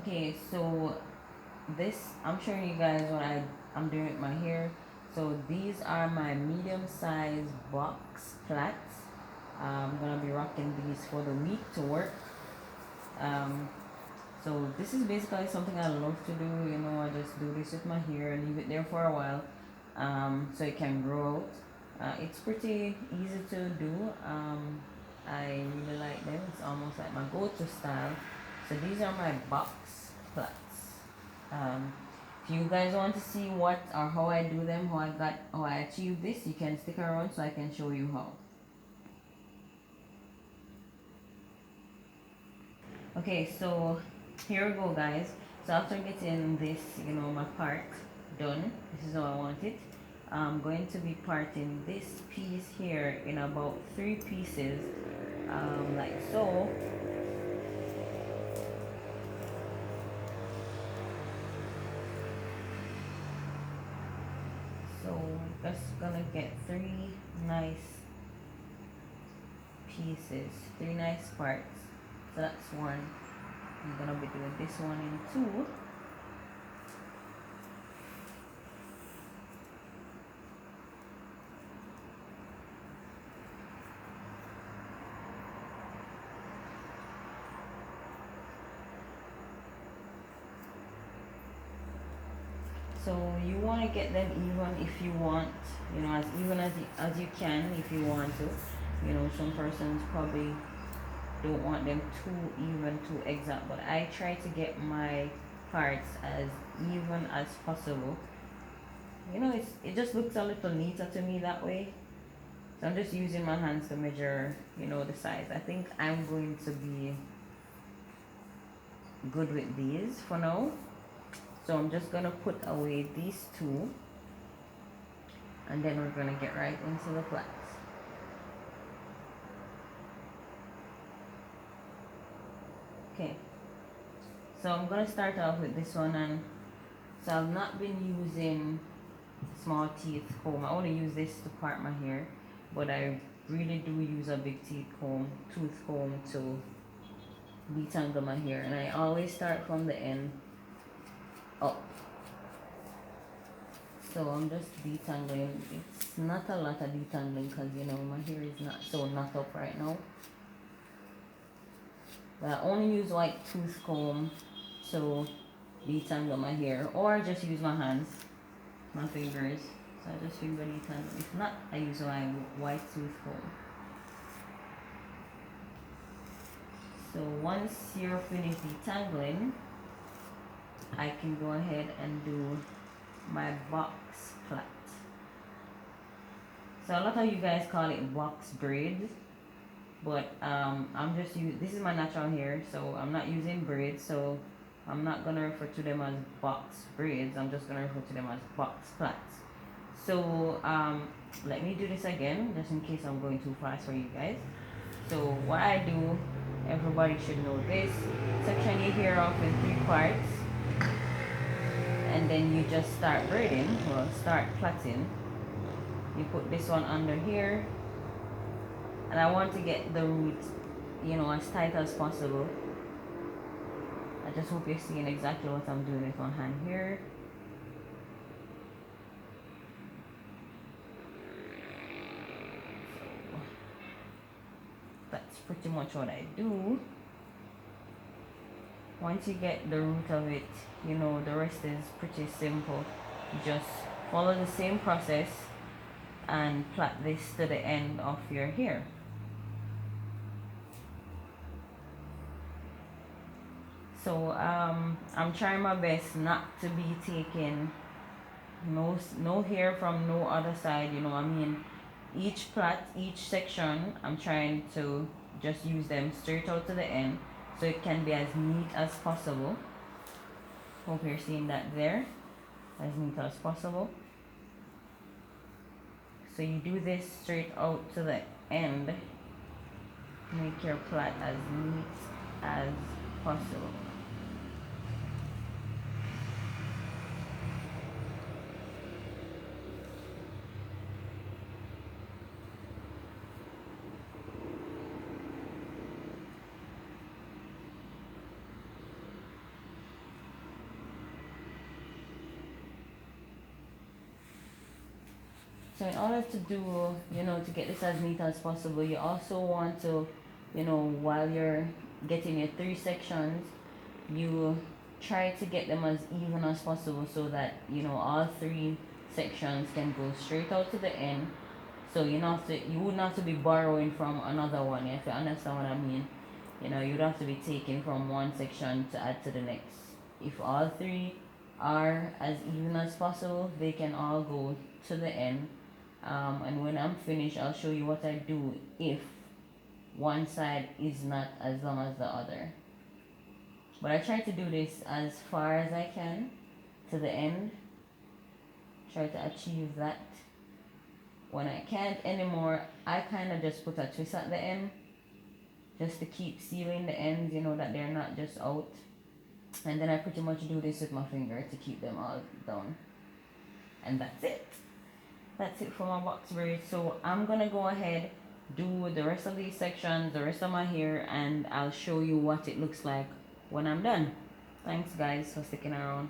Okay, so this, I'm showing you guys what I'm doing with my hair. So these are my medium size box plaits. I'm gonna be rocking these for the week to work. Um, so this is basically something I love to do. You know, I just do this with my hair and leave it there for a while, so it can grow out. It's pretty easy to do. I really like them. It's almost like my go-to style. So these are my box plaits. Um, if you guys want to see what or how I do them, how I achieve this, you can stick around so I can show you how. Okay, so here we go, guys. So after getting this, my part done, this is how I want it. I'm going to be parting this piece here in about 3 pieces, like so. So we're just gonna get 3 nice pieces, 3 nice parts. So that's one. I'm gonna be doing this one in 2. So you want to get them even if you want, as even as you can if you want to. Some persons probably don't want them too even, too exact, but I try to get my parts as even as possible. It just looks a little neater to me that way. So I'm just using my hands to measure, the size. I think I'm going to be good with these for now. So I'm just gonna put away these 2, and then we're gonna get right into the plaits. Okay, so I'm gonna start off with this one, and so I've not been using small teeth comb. I only use this to part my hair, but I really do use a big tooth comb to detangle my hair, and I always start from the end up. So I'm just detangling. It's not a lot of detangling because my hair is not so knot up right now. But I only use white tooth comb to detangle my hair, or just use my hands, my fingers. So I just finger detangle. If not, I use my white tooth comb. So once you're finished detangling, I can go ahead and do my box plait. So a lot of you guys call it box braids, but I'm just this is my natural hair, so I'm not using braids, so I'm not gonna refer to them as box braids. I'm just gonna refer to them as box plaits. So let me do this again, just in case I'm going too fast for you guys. So what I do, everybody should know this: section your hair off in 3 parts, and then you just start braiding, or start plaiting. You put this one under here, and I want to get the roots, as tight as possible. I just hope you're seeing exactly what I'm doing with my hand here. So that's pretty much what I do. Once you get the root of it, the rest is pretty simple. You just follow the same process and plait this to the end of your hair. So I'm trying my best not to be taking no hair from no other side. I mean, each plait, each section, I'm trying to just use them straight out to the end, so it can be as neat as possible. Hope you're seeing that there, as neat as possible. So you do this straight out to the end. Make your plait as neat as possible. So in order to do, to get this as neat as possible, you also want to, while you're getting your 3 sections, you try to get them as even as possible so that, all 3 sections can go straight out to the end. So you wouldn't have to be borrowing from another one, if you understand what I mean. You'd have to be taking from one section to add to the next. If all 3 are as even as possible, they can all go to the end. And when I'm finished, I'll show you what I do if one side is not as long as the other. But I try to do this as far as I can to the end. Try to achieve that. When I can't anymore, I kind of just put a twist at the end, just to keep sealing the ends, that they're not just out. And then I pretty much do this with my finger to keep them all down. And that's it. That's it for my box braids. So I'm gonna go ahead, do the rest of these sections, the rest of my hair, and I'll show you what it looks like when I'm done. Thanks guys for sticking around.